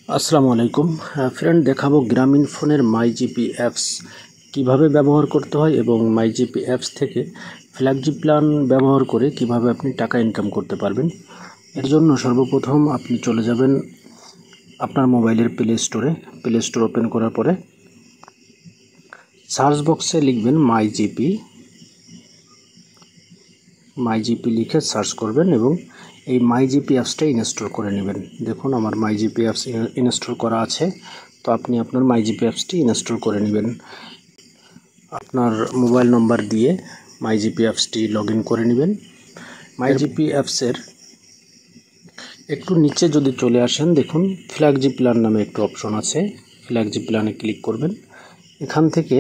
আসসালামু আলাইকুম ফ্রেন্ড, দেখাবো গ্রামীণ ফোনের মাইজিপি অ্যাপস কিভাবে ব্যবহার করতে হয় এবং মাইজিপি অ্যাপস থেকে ফ্ল্যাগজি প্ল্যান ব্যবহার করে কিভাবে আপনি টাকা ইনকাম করতে পারবেন। এর জন্য সর্বপ্রথম আপনি চলে যাবেন আপনার মোবাইলের প্লে স্টোর ওপেন করার পরে সার্চ বক্সে লিখবেন মাইজিপি লিখে সার্চ করবেন এবং এই মাইজিপি অ্যাপসটা ইনস্টল করে নেবেন। দেখুন আমার মাইজিপি অ্যাপস ইনস্টল করা আছে, তো আপনি আপনার মাইজিপি অ্যাপসটি ইনস্টল করে নেবেন। আপনার মোবাইল নম্বর দিয়ে মাইজিপি অ্যাপসটি লগ ইন করে নেবেন। মাইজিপি অ্যাপসের একটু নিচে যদি চলে আসেন, দেখুন ফ্ল্যাগজি প্ল্যান নামে একটু অপশন আছে, ফ্ল্যাগজি প্ল্যানে ক্লিক করবেন। এখান থেকে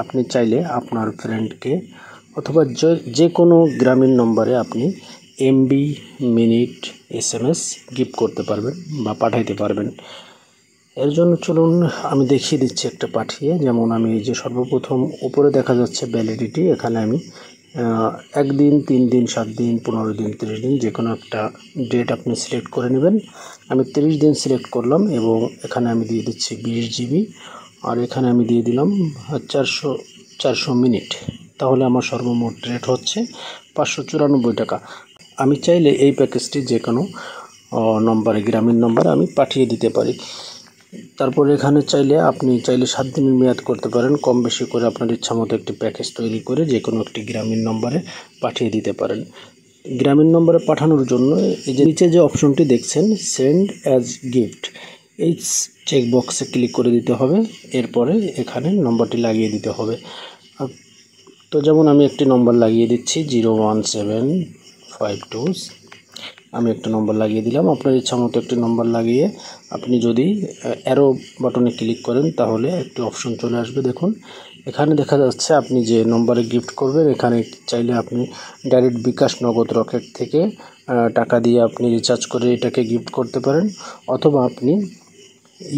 আপনি চাইলে আপনার ফ্রেন্ডকে অথবা যে কোনো গ্রামীণ নম্বরে আপনি এমবি, মিনিট, SMS গিফট করতে পারবেন বা পাঠাইতে পারবেন। এর জন্য চলুন আমি দেখিয়ে দিচ্ছি একটা পাঠিয়ে। যেমন আমি এই যে সর্বপ্রথম উপরে দেখা যাচ্ছে ভ্যালিডিটি, এখানে আমি 1 দিন, 3 দিন, 7 দিন, 15 দিন, 30 দিন যে কোনো একটা ডেট আপনি সিলেক্ট করে নেবেন। আমি 30 দিন সিলেক্ট করলাম এবং এখানে আমি দিয়ে দিচ্ছি 20 GB, আর এখানে আমি দিয়ে দিলাম 400 মিনিট। তাহলে আমার সর্বমোট রেট হচ্ছে 594 টাকা। আমি চাইলে এই প্যাকেজটি যে কোনো নম্বরে, গ্রামীণ নম্বরে আমি পাঠিয়ে দিতে পারি। তারপর এখানে আপনি চাইলে 7 দিনের মেয়াদ করতে পারেন, কম বেশি করে আপনার ইচ্ছা মতো একটি প্যাকেজ তৈরি করে যে কোনো একটি গ্রামীণ নম্বরে পাঠিয়ে দিতে পারেন। গ্রামীণ নম্বরে পাঠানোর জন্য এই যে নিচে যে অপশনটি দেখছেন সেন্ড অ্যাজ গিফট, এই চেক বক্সে ক্লিক করে দিতে হবে। এরপরে এখানে নম্বরটি লাগিয়ে দিতে হবে। তো যেমন আমি একটি নম্বর লাগিয়ে দিচ্ছি 01752, আমি একটা নম্বর লাগিয়ে দিলাম। আপনার ইচ্ছা মতো একটি নম্বর লাগিয়ে আপনি যদি অ্যারো বাটনে ক্লিক করেন তাহলে একটি অপশন চলে আসবে। দেখুন এখানে দেখা যাচ্ছে আপনি যে নম্বরে গিফট করবেন, এখানে চাইলে আপনি ডাইরেক্ট বিকাশ, নগদ, রকেট থেকে টাকা দিয়ে আপনি রিচার্জ করে এটাকে গিফট করতে পারেন, অথবা আপনি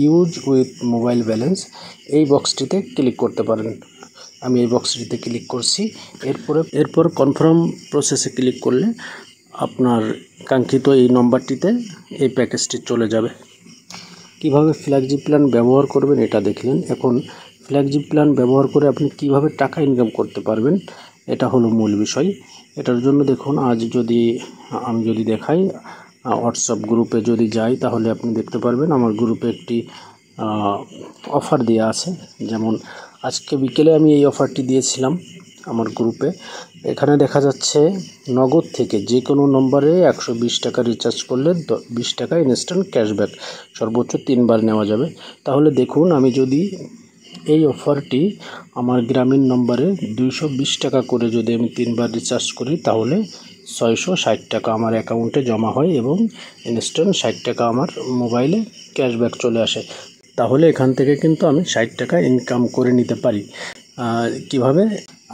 ইউজ উইথ মোবাইল ব্যালেন্স এই বক্সটিতে ক্লিক করতে পারেন। আমি এই বক্সটিতে ক্লিক করছি। এরপর কনফার্ম প্রসেসে ক্লিক করলে আপনার কাঙ্ক্ষিত এই নম্বরটিতে এই প্যাকেজটি চলে যাবে। কিভাবে ফ্ল্যাগজি প্ল্যান ব্যবহার করবেন এটা দেখলেন। এখন ফ্ল্যাগজি প্ল্যান ব্যবহার করে আপনি কিভাবে টাকা ইনকাম করতে পারবেন, এটা হলো মূল বিষয়। এটার জন্য দেখুন আমি যদি দেখাই, হোয়াটসঅ্যাপ গ্রুপে যদি যাই তাহলে আপনি দেখতে পারবেন আমার গ্রুপে একটি অফার দেওয়া আছে। যেমন আজকে বিকেলে আমি এই অফারটি দিয়েছিলাম আমার গ্রুপে। এখানে দেখা যাচ্ছে নগদ থেকে যে কোনো নম্বরে 120 টাকা রিচার্জ করলে 20 টাকা ইনস্ট্যান্ট ক্যাশব্যাক সর্বোচ্চ 3 বার নেওয়া যাবে। তাহলে দেখুন আমি যদি এই অফারটি আমার গ্রামীণ নম্বরে 220 টাকা করে যদি আমি 3 বার রিচার্জ করি তাহলে 660 টাকা আমার অ্যাকাউন্টে জমা হয় এবং ইনস্ট্যান্ট 60 টাকা আমার মোবাইলে ক্যাশব্যাক চলে আসে। তাহলে এখান থেকে কিন্তু আমি 60 টাকা ইনকাম করে নিতে পারি। কিভাবে?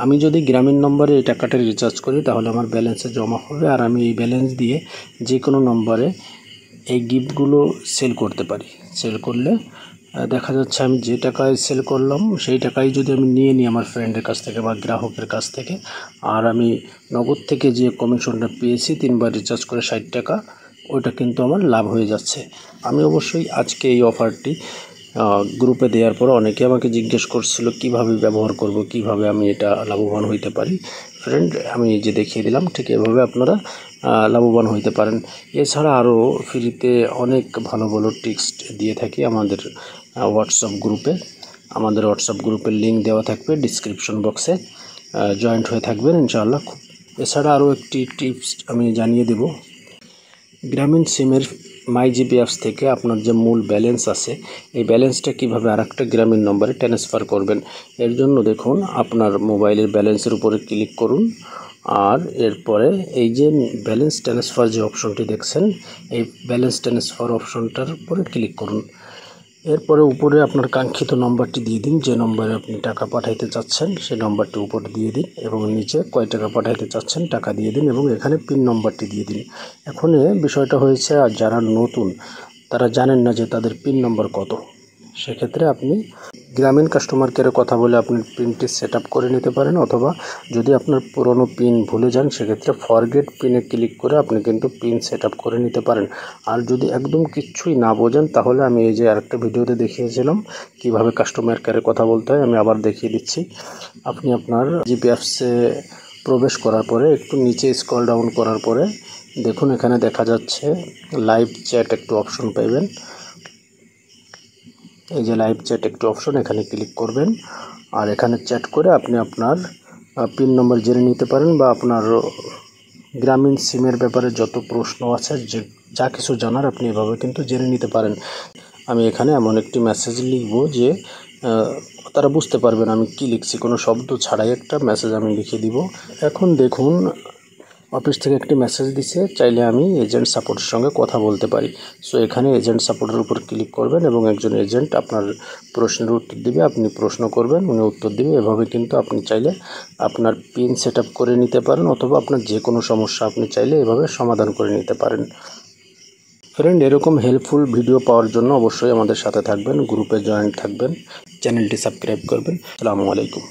আমি যদি গ্রামীণ নম্বরে এই টাকাটা রিচার্জ করি তাহলে আমার ব্যালেন্সে জমা হবে, আর আমি এই ব্যালেন্স দিয়ে যে কোনো নম্বরে এই গিফটগুলো সেল করতে পারি। সেল করলে দেখা যাচ্ছে আমি যে টাকায় সেল করলাম সেই টাকাই যদি আমি নিয়ে নিই আমার ফ্রেন্ডের কাছ থেকে বা গ্রাহকের কাছ থেকে, আর আমি নগদ থেকে যে কমিশনটা পেয়েছি 3 বার রিচার্জ করে 60 টাকা, ওইটা কিন্তু আমার লাভ হয়ে যাচ্ছে। আমি অবশ্যই আজকে এই অফারটি গ্রুপে দেওয়ার পর অনেকে আমাকে জিজ্ঞেস করছিল কিভাবে ব্যবহার করব, কিভাবে আমি এটা লাভবান হইতে পারি। ফ্রেন্ড, আমি যে দেখিয়ে দিলাম ঠিক এভাবে আপনারা লাভবান হইতে পারেন। এছাড়া আরও ফ্রিতে অনেক ভালো ভালো টিপস দিয়ে থাকি আমাদের হোয়াটসঅ্যাপ গ্রুপে। আমাদের হোয়াটসঅ্যাপ গ্রুপের লিঙ্ক দেওয়া থাকবে ডিসক্রিপশন বক্সে, জয়েন্ট হয়ে থাকবেন ইনশাআল্লাহ। এছাড়া আরও একটি টিপস আমি জানিয়ে দেব। গ্রামীণ সিমের মাইজিপি অ্যাপস থেকে আপনার যে মূল ব্যালেন্স আছে এই ব্যালেন্সটা কীভাবে আরেকটা গ্রামীণ নম্বরে ট্রান্সফার করবেন, এর জন্য দেখুন আপনার মোবাইলের ব্যালেন্সের উপরে ক্লিক করুন, আর এরপরে এই যে ব্যালেন্স ট্রান্সফার যে অপশনটি দেখছেন এই ব্যালেন্স ট্রান্সফার অপশনটার উপরে ক্লিক করুন। এরপরে উপরে আপনার কাঙ্ক্ষিত নম্বরটি দিয়ে দিন, যে নম্বরে আপনি টাকা পাঠাইতে চাচ্ছেন সেই নম্বরটি উপরে দিয়ে দিন এবং নিচে কয় টাকা পাঠাইতে চাচ্ছেন টাকা দিয়ে দিন এবং এখানে পিন নম্বরটি দিয়ে দিন। এখন বিষয়টা হয়েছে আর যারা নতুন তারা জানেন না যে তাদের পিন নম্বর কত, সেক্ষেত্রে আপনি গ্রামীণ কাস্টমার কেয়ারে কথা বলে আপনি পিনটি সেট আপ করে নিতে পারেন, অথবা যদি আপনার পুরনো পিন ভুলে যান সেক্ষেত্রে ফরগেট পিনে ক্লিক করে আপনি কিন্তু পিন সেট আপ করে নিতে পারেন। আর যদি একদম কিচ্ছুই না বোঝেন তাহলে আমি এই যে আরেকটা ভিডিওতে দেখিয়েছিলাম কিভাবে কাস্টমার কেয়ারে কথা বলতে হয়, আমি আবার দেখিয়ে দিচ্ছি। আপনি আপনার জিপি অ্যাপসে প্রবেশ করার পরে একটু নিচে স্ক্রল ডাউন করার পরে দেখুন এখানে দেখা যাচ্ছে লাইভ চ্যাট একটু অপশন পাইবেন। এই যে লাইভ চ্যাট একটু অপশন, এখানে ক্লিক করবেন আর এখানে চ্যাট করে আপনি আপনার পিন নম্বর জেনে নিতে পারেন, বা আপনার গ্রামীণ সিমের ব্যাপারে যত প্রশ্ন আছে যে যা কিছু জানার আপনি এভাবে কিন্তু জেনে নিতে পারেন। আমি এখানে এমন একটি মেসেজ লিখব যে তারা বুঝতে পারবেন আমি কি লিখছি, কোনো শব্দ ছাড়াই একটা মেসেজ আমি লিখে দিব। এখন দেখুন অফিস থেকে একটি মেসেজ দিছে, চাইলে আমি এজেন্ট সাপোর্টের সঙ্গে কথা বলতে পারি। সো এখানে এজেন্ট সাপোর্টের উপর ক্লিক করবেন এবং একজন এজেন্ট আপনার প্রশ্নের উত্তর দিবে, আপনি প্রশ্ন করবেন উনি উত্তর দিবে। এভাবে কিন্তু আপনি চাইলে আপনার পিন সেট আপ করে নিতে পারেন, অথবা আপনার যে কোনো সমস্যা আপনি চাইলে এভাবে সমাধান করে নিতে পারেন। ফ্রেন্ড, এরকম হেল্পফুল ভিডিও পাওয়ার জন্য অবশ্যই আমাদের সাথে থাকবেন, গ্রুপে জয়েন থাকবেন, চ্যানেলটি সাবস্ক্রাইব করবেন। আসসালামু আলাইকুম।